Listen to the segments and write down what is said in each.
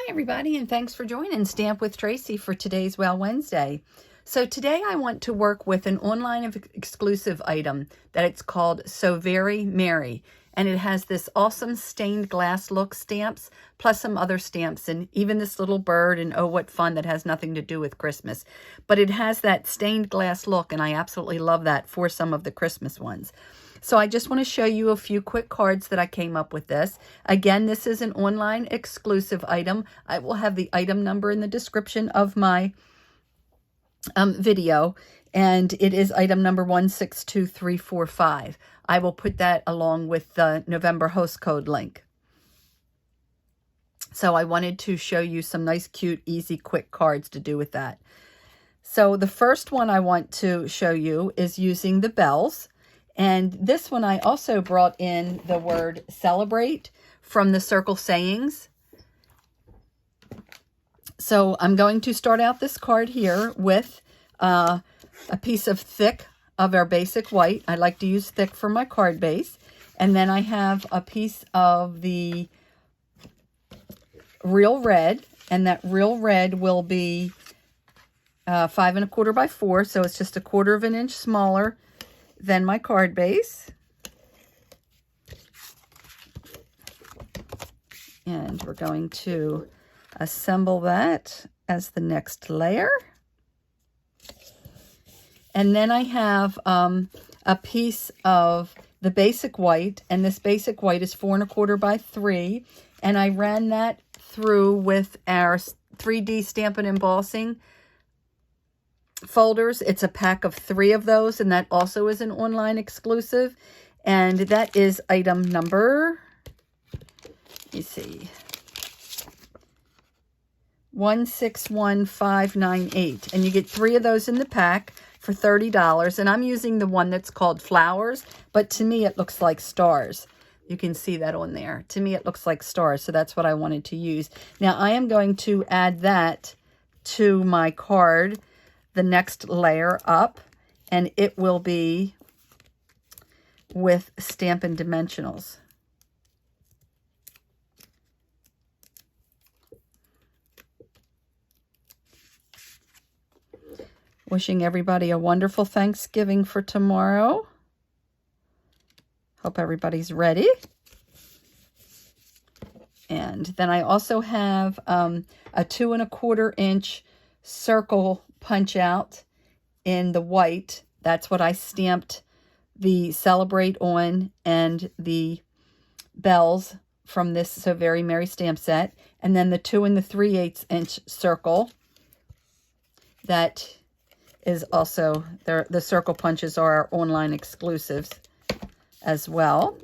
everybody, and thanks for joining Stamp with Tracy for today's Well Wednesday. So today I want to work with an online exclusive item that it's called So Very Merry, and it has this awesome stained glass look stamps plus some other stamps and even this little bird and oh what fun that has nothing to do with Christmas. But it has that stained glass look and I absolutely love that for some of the Christmas ones. So I just want to show you a few quick cards that I came up with this. Again, this is an online exclusive item. I will have the item number in the description of my video, and it is item number 162345. I will put that along with the November host code link. So I wanted to show you some nice, cute, easy, quick cards to do with that. So the first one I want to show you is using the bells. And this one I also brought in the word celebrate from the Circle Sayings. So I'm going to start out this card here with a piece of thick of our basic white. I like to use thick for my card base. And then I have a piece of the real red. And that real red will be 5 1/4 by 4. So it's just 1/4 of an inch smaller than my card base. And we're going to assemble that as the next layer. And then I have a piece of the basic white, and this basic white is 4 1/4 by 3, and I ran that through with our 3D Stampin' Embossing folders. It's a pack of 3 of those, and that also is an online exclusive, and that is item number, let me see, 161598, and you get 3 of those in the pack for $30, and I'm using the one that's called flowers, but to me it looks like stars. You can see that on there. To me it looks like stars, so that's what I wanted to use. Now I am going to add that to my card, the next layer up, and it will be with Stampin' Dimensionals. Wishing everybody a wonderful Thanksgiving for tomorrow. Hope everybody's ready. And then I also have a 2 1/4 inch circle punch out in the white. That's what I stamped the Celebrate on and the bells from this So Very Merry stamp set. And then the 2 3/8 inch circle. That is also, the circle punches are our online exclusives as well.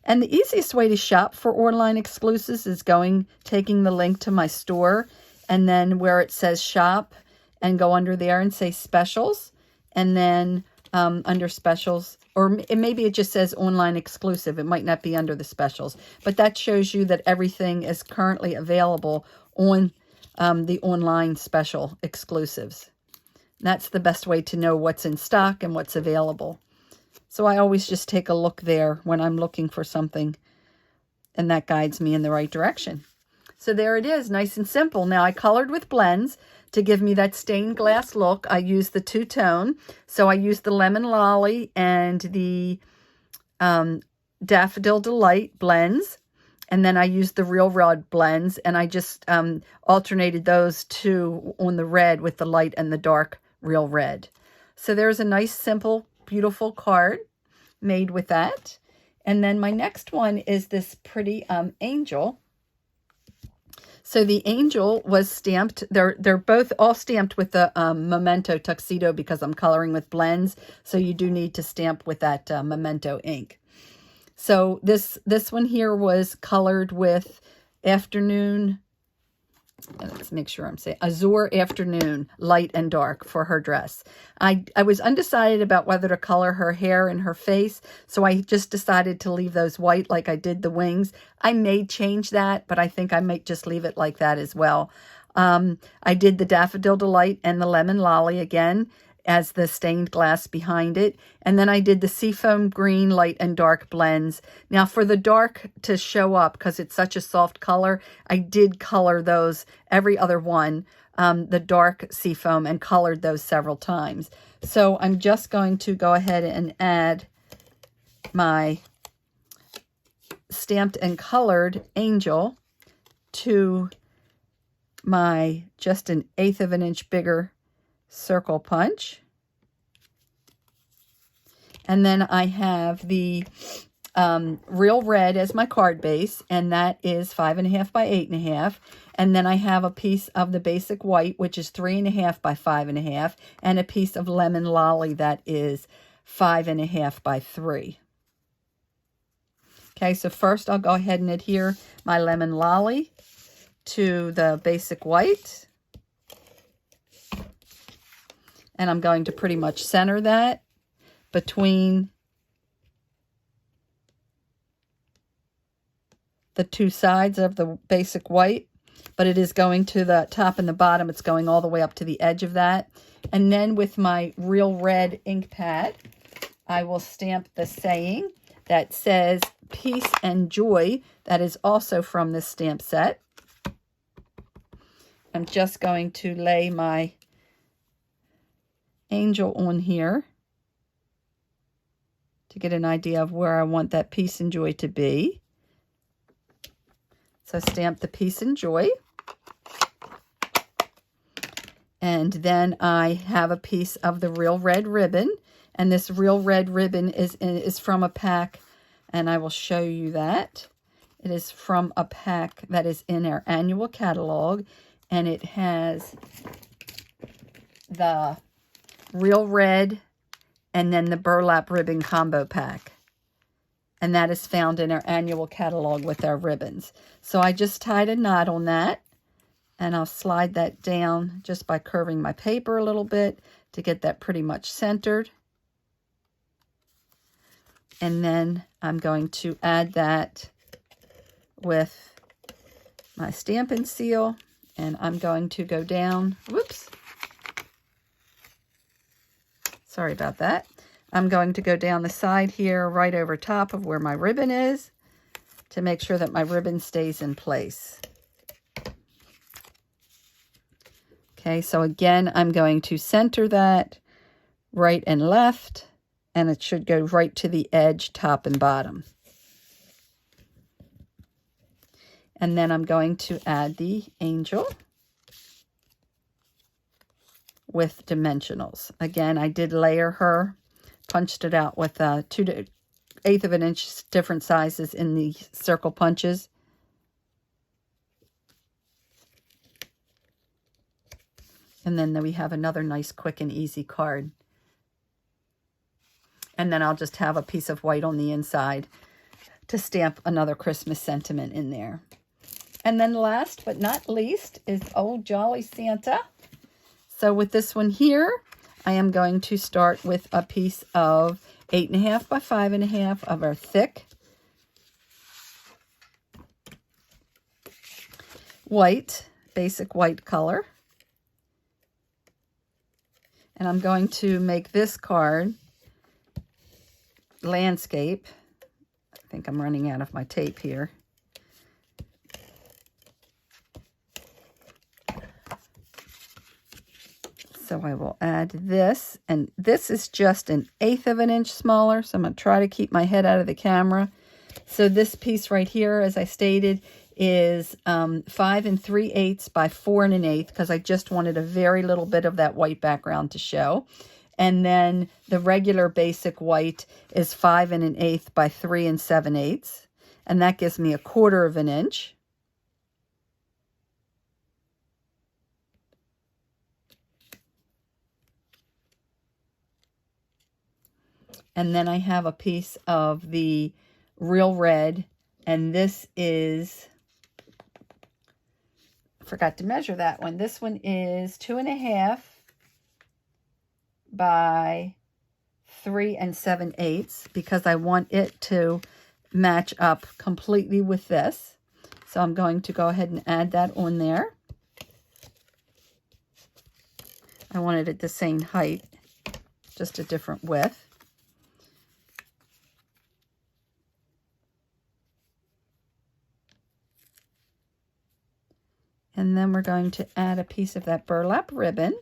And the easiest way to shop for online exclusives is taking the link to my store, and then where it says shop, and go under there and say specials, and then under specials, or maybe it just says online exclusive. It might not be under the specials, but that shows you that everything is currently available on the online special exclusives. That's the best way to know what's in stock and what's available. So I always just take a look there when I'm looking for something, and that guides me in the right direction. So there it is, nice and simple. Now I colored with blends to give me that stained glass look. I used the two-tone. So I used the Lemon Lolly and the Daffodil Delight blends. And then I used the Real Red blends, and I just alternated those two on the red with the light and the dark Real Red. So there's a nice, simple, beautiful card made with that. And then my next one is this pretty angel. So the angel was stamped. They're both all stamped with the Memento Tuxedo because I'm coloring with blends. So you do need to stamp with that Memento ink. So this one here was colored with Afternoon. Let's make sure I'm saying Azure Afternoon, light and dark for her dress. I was undecided about whether to color her hair and her face, so I just decided to leave those white like I did the wings. I may change that, but I think I might just leave it like that as well. I did the Daffodil Delight and the Lemon Lolly again, as the stained glass behind it. And then I did the seafoam green, light and dark blends. Now for the dark to show up, because it's such a soft color, I did color those, every other one, the dark seafoam, and colored those several times. So I'm just going to go ahead and add my stamped and colored angel to my just an 1/8 of an inch bigger circle punch. And then I have the Real Red as my card base, and that is 5.5 by 8.5. And then I have a piece of the basic white, which is 3.5 by 5.5, and a piece of Lemon Lolly that is 5.5 by 3. Okay, so first I'll go ahead and adhere my Lemon Lolly to the basic white. And I'm going to pretty much center that between the two sides of the basic white, but it is going to the top and the bottom. It's going all the way up to the edge of that. And then with my Real Red ink pad, I will stamp the saying that says Peace and Joy. That is also from this stamp set. I'm just going to lay my angel on here to get an idea of where I want that peace and joy to be. So stamp the peace and joy. And then I have a piece of the Real Red ribbon. And this Real Red ribbon is from a pack, and I will show you that. It is from a pack that is in our annual catalog, and it has the Real Red and then the burlap ribbon combo pack. And that is found in our annual catalog with our ribbons. So I just tied a knot on that, and I'll slide that down just by curving my paper a little bit to get that pretty much centered. And then I'm going to add that with my Stampin' Seal, and I'm going to go down, whoops, sorry about that. I'm going to go down the side here right over top of where my ribbon is to make sure that my ribbon stays in place. Okay, so again, I'm going to center that right and left, and it should go right to the edge, top and bottom. And then I'm going to add the angel with dimensionals. Again, I did layer her, punched it out with 2/8 of an inch different sizes in the circle punches. And then we have another nice quick and easy card. And then I'll just have a piece of white on the inside to stamp another Christmas sentiment in there. And then last but not least is Old Jolly Santa. So with this one here, I am going to start with a piece of 8.5 by 5.5 of our thick white, basic white color. And I'm going to make this card landscape. I think I'm running out of my tape here. So I will add this, and this is just 1/8 of an inch smaller, so I'm going to try to keep my head out of the camera. So this piece right here, as I stated, is 5 3/8 by 4 1/8, because I just wanted a very little bit of that white background to show. And then the regular basic white is 5 1/8 by 3 7/8, and that gives me 1/4 of an inch. And then I have a piece of the Real Red, and this is, I forgot to measure that one. This one is 2.5 by 3 7/8, because I want it to match up completely with this. So I'm going to go ahead and add that on there. I want it at the same height just a different width. And then we're going to add a piece of that burlap ribbon.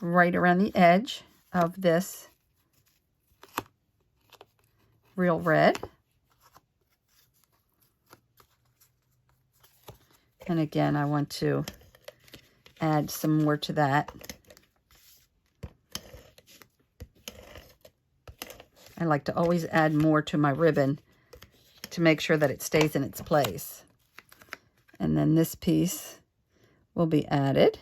Right around the edge of this real red. And again, I want to add some more to that. I like to always add more to my ribbon to make sure that it stays in its place. And then this piece will be added.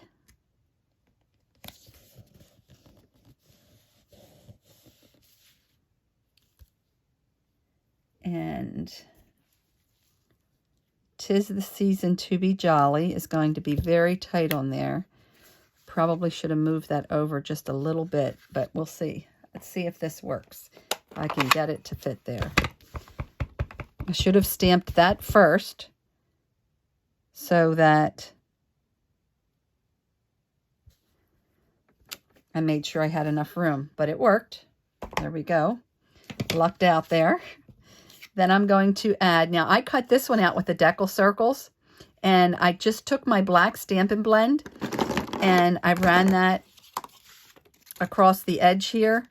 And 'Tis the Season to Be Jolly is going to be very tight on there. Probably should have moved that over just a little bit, but we'll see. Let's see if this works. I can get it to fit there. I should have stamped that first so that I made sure I had enough room, but it worked. There we go. Lucked out there. Then I'm going to add, now I cut this one out with the decal circles, and I just took my black Stampin' Blend and I ran that across the edge here.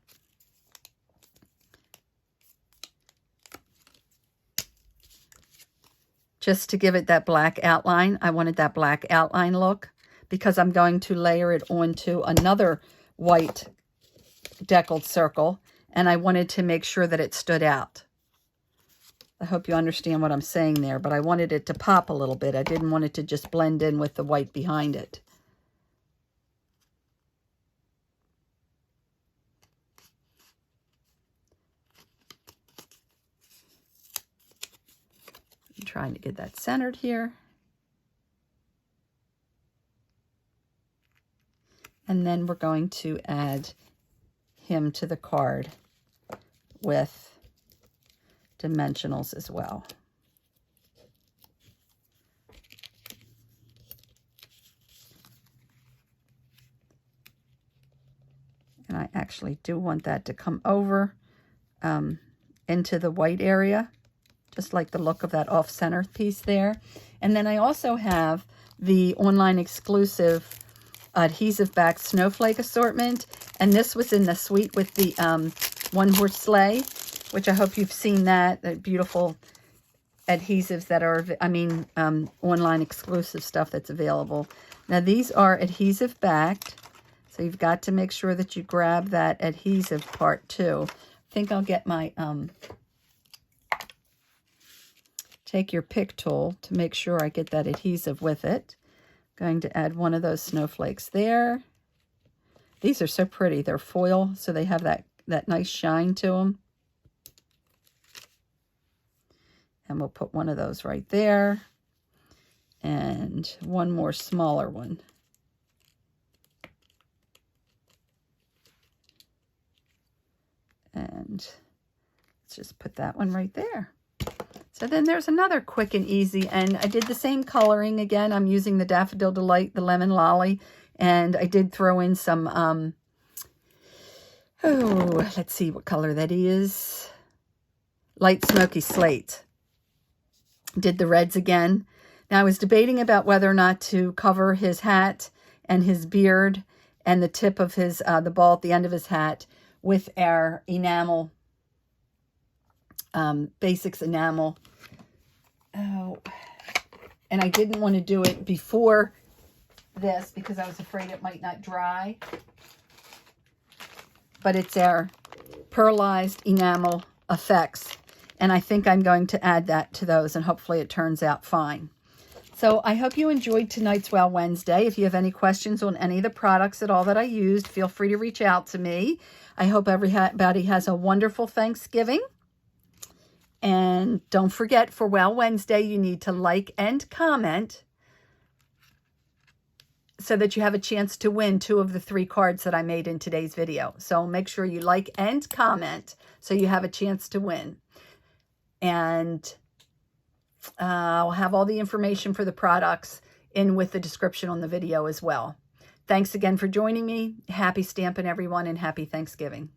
Just to give it that black outline. I wanted that black outline look because I'm going to layer it onto another white deckled circle, and I wanted to make sure that it stood out. I hope you understand what I'm saying there, but I wanted it to pop a little bit. I didn't want it to just blend in with the white behind it. I'm trying to get that centered here. And then we're going to add him to the card with dimensionals as well. And I actually do want that to come over into the white area, just like the look of that off-center piece there. And then I also have the online exclusive adhesive back Snowflake Assortment, and this was in the suite with the one horse sleigh, which I hope you've seen that. The beautiful adhesives that are, online exclusive stuff that's available. Now these are adhesive backed, so you've got to make sure that you grab that adhesive part too. I think I'll get my, take your pick tool to make sure I get that adhesive with it. Going to add one of those snowflakes there. These are so pretty. They're foil, so they have that nice shine to them. And we'll put one of those right there. And one more smaller one. And let's just put that one right there. So then there's another quick and easy, and I did the same coloring again. I'm using the Daffodil Delight, the Lemon Lolly, and I did throw in some, let's see what color that is. Light Smoky Slate. Did the reds again. Now I was debating about whether or not to cover his hat and his beard and the tip of his, the ball at the end of his hat with our enamel, Basics enamel. Oh, and I didn't want to do it before this because I was afraid it might not dry. But it's our Pearlized Enamel Effects. And I think I'm going to add that to those, and hopefully it turns out fine. So I hope you enjoyed tonight's Wow Wednesday. If you have any questions on any of the products at all that I used, feel free to reach out to me. I hope everybody has a wonderful Thanksgiving. And don't forget, for Wow Wednesday, you need to like and comment so that you have a chance to win 2 of the 3 cards that I made in today's video. So make sure you like and comment so you have a chance to win. And I'll have all the information for the products in with the description on the video as well. Thanks again for joining me. Happy stamping, everyone, and happy Thanksgiving.